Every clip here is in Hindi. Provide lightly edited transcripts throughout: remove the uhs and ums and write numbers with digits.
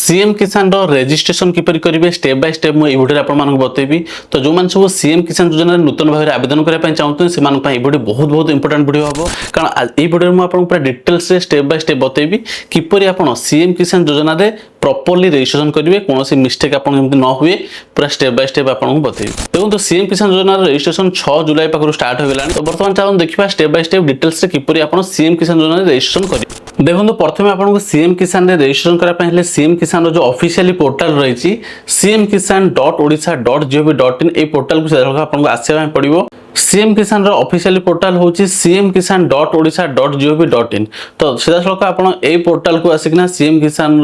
सीएम किसान रेजिस्ट्रेशन किपर करेंगे स्टेप बाय स्टेप मुझे भिडियो आपको बतेबी। तो जो मैंने सब सीएम किसान योजना नूतन भाव में आवेदन करने चाहते हैं से भिडियो बहुत बहुत इंपोर्टेंट भिडियो हम कारण ये भिडियो मुझे पूरा डिटेल्स स्टेप बाय स्टेप बतेबी किपर आप सीएम किसान योजना प्रॉपर्ली रजिस्ट्रेशन करेंगे कौन मिस्टेक आप न हुए पूरा स्टेप बाय स्टेप आपको बतेबी। देखो सीएम किसान योजना रजिस्ट्रेशन 6 जुलाई पाखु स्टार्ट हो गला। तो बर्तमान चलो देखा स्टेप बाय स्टेप डिटेल्स किपर आप सीएम किसान योजना रजिस्ट्रेशन करेंगे। देखो प्रथम आपको सीएम किसान रजिस्ट्रेशन करने सीएम किसान जो ऑफिशियली पोर्टल रही cmkisan.odisha.gov.in ए पोर्टल को आपको आसवा पड़ो। सीएम किसान ऑफिशियली पोर्टल हूँ cmkisan.odisha.gov.in। तो सीधा सड़क आप पोर्टल को आसिकना सीएम किसान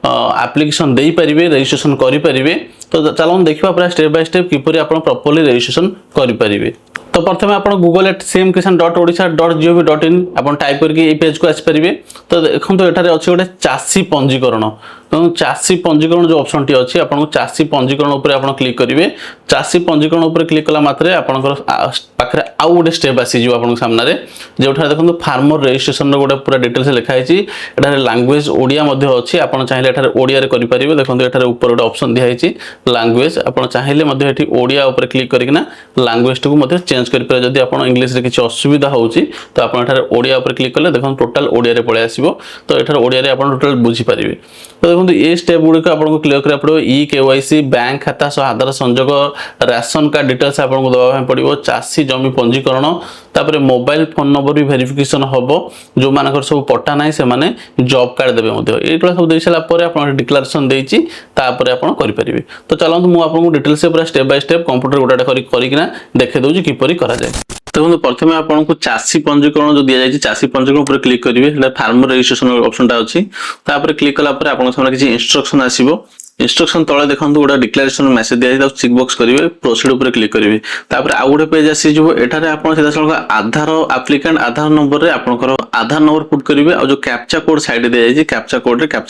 एप्लिकेशन दे पारे रजिस्ट्रेशन करेंगे। तो चलो देखा पूरा स्टेप बाय स्टेप किपर आप प्रॉपर्ली रजिस्ट्रेशन करेंगे। तो प्रथम आप गूगल cmkisan.odisha.gov.in आप टाइप करके पेज को आसपारे। तो देखो ये अच्छे गोटे चाषी पंजीकरण चाषी पंजीकरण जो ऑप्शन टी अच्छी आपको चाषी पंजीकरण उपर आप क्लिक करेंगे। चाषी पंजीकरण उपर क्लिक कला मात्रे आपनकर पाखरे आउ गोटे स्टेप आसीजो आपन सामने जो देखो फार्मर रजिस्ट्रेशन गोटे पूरा डिटेल्स लिखाई एठारे लैंग्वेज ओडिया मध्ये अच्छी आप चाहिए एठारे ओडिया रे करि परिबे। देखो एठारे ऊपर गोटे ऑप्शन दिखाई लैंग्वेज आप चाहिए मध्ये एठी ओडिया उपर क्लिक करकिना लैंग्वेज को मध्ये चेंज करि पारे। जदि आपन इंग्लिश रे किछि असुविधा होउची तो आपन एठारे ओडिया उपर क्लिक करले देखो टोटल ओडिया रे पळे आसीबो। तो एठारे ओडिया रे आपन टोटल बुझी परिबे। तो देखो ये स्टेप गुड़िक आपको क्लियर करा पड़ो ई केवाईसी बैंक खाता सह आधार संजोग राशन कार्ड डिटेल्स आपको दवा पड़ो चाषी जमी पंजीकरण तापर मोबाइल फोन नंबर भी वेरिफिकेशन हम जो मानकर सब पट्टा ना से माने जॉब कार्ड देवे ये सब दे सारा आप डिक्लेरेशन देती करेंगे। तो चलते मुझे आपको डिटेल्स से पूरा स्टेप बाय स्टेप कंप्यूटर गोटा करना देखे दूसरी किपर करा जाए। देखो प्रथम आपको चाषी पंजीकरण जो दी जाए चाषी पंजीकरण पर क्लिक करेंगे फार्मर रजिस्ट्रेशन ऑप्शन अच्छी क्लिक कलापर आप किसी इंस्ट्रक्शन आसो। इंस्ट्रक्शन तले देखो गोटे डिक्लेरेशन मेसेज दिया चेक बॉक्स करेंगे प्रोसीड उपर क्लिक करेंगे। तापर आउ गोटे पेज आसीजो एठारे आपण सीधा सळक आधार एप्लिकेंट आधार नंबर रे आपनकर आधार नंबर पुट करेंगे और जो कैप्चा कोड साइड दे जाय कैप्चा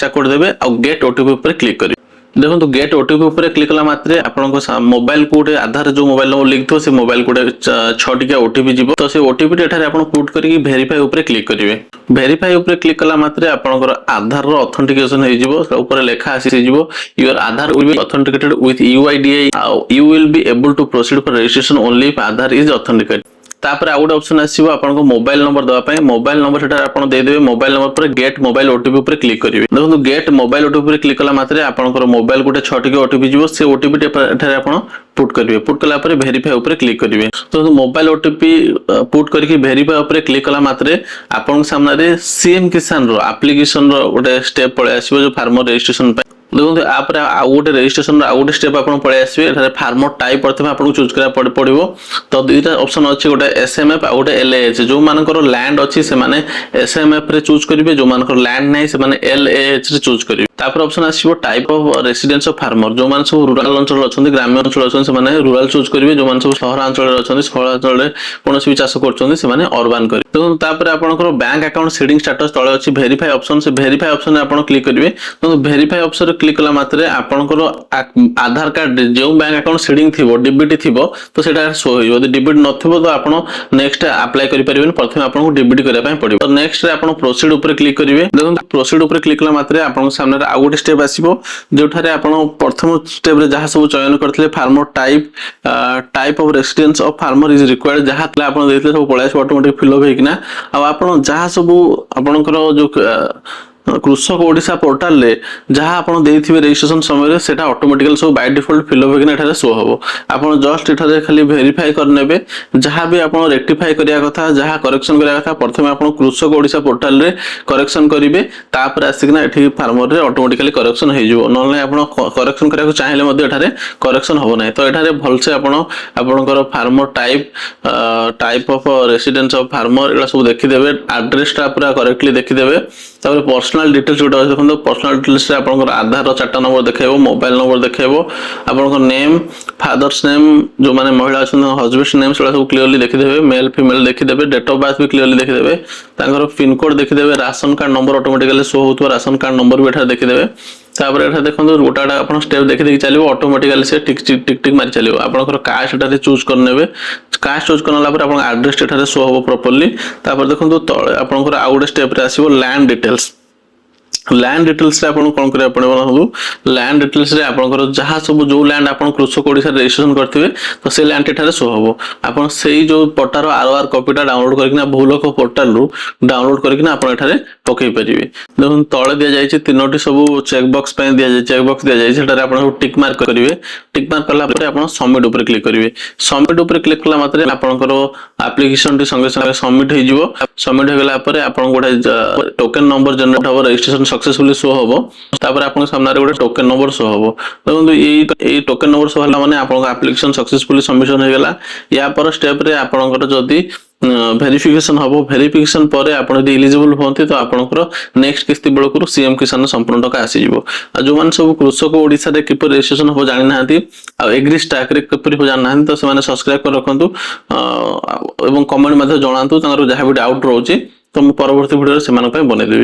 कोड देबे और गेट ओटीपी उपर क्लिक करेंगे। देखो तो गेट ओटीपी उपर क्लिक कला मात्रे आपनको मोबाइल कोड आधार जो मोबाइल नंबर लिख थो से मोबाइल कोड 6 टिका ओटीपी जीवो। तो से ओटीपी एठारे आपण पुट करके वेरीफाई उपर क्लिक करेंगे। वेरीफाई उपर क्लिक कला मात्रे आपनकर आधार रो ऑथेंटिकेशन हो जिवो ऊपर लेखा आसी जिवो your Aadhaar will be authenticated with UIDAI you will be able to proceed for registration only if Aadhaar is authenticated. तापर आउ गोटे ऑप्शन आसीबो आपनको मोबाइल नंबर दवा पय मोबाइल नंबर सेटा आपण दे देबे। मोबाइल नंबर पर गेट मोबाइल ओटीपी पर क्लिक करिवे। देखो गेट मोबाइल ओटीपी पर क्लिक कला मात्रे आपनकर मोबाइल गोटे 6 टिके ओटीपी जीवो से ओटीपी एठारे आपण पुट करिवे। पुट कला पर वेरीफाई उपर क्लिक करिवे। तो मोबाइल ओटीपी पुट करके वेरीफाई उपर क्लिक कला मात्रे आपन सामने सीएम किसान रो एप्लीकेशन रो गोटे स्टेप पळे आसीबो जो फार्मर रजिस्ट्रेशन पे। देखो आप गोटे रजिस्ट्रेशन आउ गोटे स्टेप आप पळे आसबे फार्मर टाइप प्रथम आपको चूज करा पड़ो। तो दुईटा ऑप्शन अच्छी गोटे एसएमएफ आ गोटे एलएएच जो मानकर लैंड अच्छी से माने एसएमएफ रे चूज करेंगे जो मानकर लैंड नहीं से माने एलएएच रे चूज करेंगे। तापर ऑप्शन आसीबो type of residence of farmer जो माने सब रूरल अंचल अछंती ग्रामीण अंचल अछंती से माने रूरल चूज करेंगे जो माने सब शहर अंचल अछंती शहर अंचल रे कोनोसी भी चाष करछंती से माने अर्बन करेंगे। तो तापर आपनकर बैंक अकाउंट सीडिंग स्टेटस तळे अछि वेरीफाई ऑप्शन से वेरीफाई ऑप्शन आपण क्लिक करेंगे। तो वेरीफाई ऑप्शन रे क्लिक कला मात्रे आपनकर आधार कार्ड जो बैंक अकाउंट सीडिंग थिबो डीबीटी थिबो तो सेटा शो होइबो। यदि डीबीटी नथिबो तो आपण नेक्स्ट अप्लाई करि परिबेन प्रथम आपनको डीबीटी करिया पय पड़िबो। तो नेक्स्ट रे आपण प्रोसीड ऊपर क्लिक करिवे। देखो प्रोसीड ऊपर क्लिक कला मात्रे आपन सामने आउ गोटे स्टेप आसीबो जोठारे आपण प्रथम स्टेप रे जहा सब चयन करथले farmer type of residence of farmer is required जहा तले आपण देथले सब पळाय ऑटोमेटिक फिल अप हेकिना आ आपण जहा सब आपनकर जो कृषक ओडिशा पोर्टल रे जहाँ आप रजिस्ट्रेशन समय से ऑटोमेटिकली सब बाय डिफॉल्ट फिल अप एठारे शो हम। आप जस्ट एठारे खाली वेरीफाई करने जहाँ भी आप रेक्टिफाई करिया कथा जहाँ करेक्शन करिया कथा प्रथम आप कृषक ओडिशा पोर्टल रे करेक्शन करेंगे। तापर आसिकना एठी फार्मर रे ऑटोमेटिकली करेक्शन हो जिवो नले आप करेक्शन करिया चाहिए मध्य एठारे करेक्शन हो ना। तो एठारे भलसे आपनकर farmer type of residence of farmer एला सब देखिदेबे एड्रेस टा पूरा करेक्टली देखिदेबे। तापर पर्सनल डिटेल्स जोटा देखो पर्सनल डिटेल्स रे आपनकर आधार 4टा नंबर देखेबो मोबाइल नंबर देखेबो आपनकर नेम फादर्स नेम जो माने महिला अछन हस्बैंड नेम सेला सब क्लियरली देखिदेबे मेल फीमेल देखिदेबे डेट ऑफ बर्थ भी क्लियरली देखिदेबे तांकर पिन कोड देखिदेबे ration card number automatically show होतो राशन कार्ड नंबर भी एठा देखिदेबे। तापर एठा देखो गोटाटा आपन स्टेप देखि देखि चलिबो ऑटोमेटिकली से टिक टिक टिक टिक मारि चलिबो। आपनकर कास्ट एठा चूज करनेबे कास्ट चूज करला पर आपन एड्रेस एठा शो होबो प्रॉपर्ली। तापर देखो तळे आपनकर आउ गोटे स्टेप रे आसीबो लैंड डिटेल्स लैंड डिटेल्स रे आपन कोन करे पड़े बनहु लैंड डिटेल्स रे आपनकर जहां सब जो लैंड आपन कृषक ओडिसा रजिस्ट्रेशन करथिबे तो से लैंड एठारे शो हबो आपन सेही जो पट्टार आरआर कॉपीटा डाउनलोड करकिना भूलोक पोर्टल रु डाउनलोड करकिना आपन एठारे पकई परिबे देखुन तळे दिया जायछि तीनोटी सब चेक बॉक्स पे दिया जाय चेक बॉक्स दिया जाय सेटारे आपन टिक मार्क करिवे टिक मार्क करला परे आपन सबमिट ऊपर क्लिक करिवे सबमिट ऊपर क्लिक कला मात्रे आपनकर एप्लीकेशन टी संगे संगे सबमिट हे जिवो सबमिट हे गला परे आपन गोटे टोकन नंबर जनरेट हबो रजिस्ट्रेशन सक्सेसफुली शो हबो तापर आपन सामने रे गोटे टोकन नंबर शो हबो देखुन एई टोकन नंबर शो हला माने आपन एप्लीकेशन सक्सेसफुली सबमिशन हे गला या पर स्टेप रे आपनकर जदी भेरिफिकेशन हबो भेरिफिकेशन परे आपण यदि एलिजिबल होंते तो आपनकर नेक्स्ट किस्ती बेलकुर सीएम किसान संपूर्ण टका आसी जिवो आ जो मान सब कृषक ओडिसा रे किपर रजिस्ट्रेशन हो जानि नाहंती आ एग्री स्टैक रे किपर हो जानि नाहंती तो से माने सब्सक्राइब कर रखंतु एवं कमेंट मध्ये जणांतु तांगर जहा भी डाउट रहउची तो मु परवर्ती वीडियो रे से मान पय बने देबी।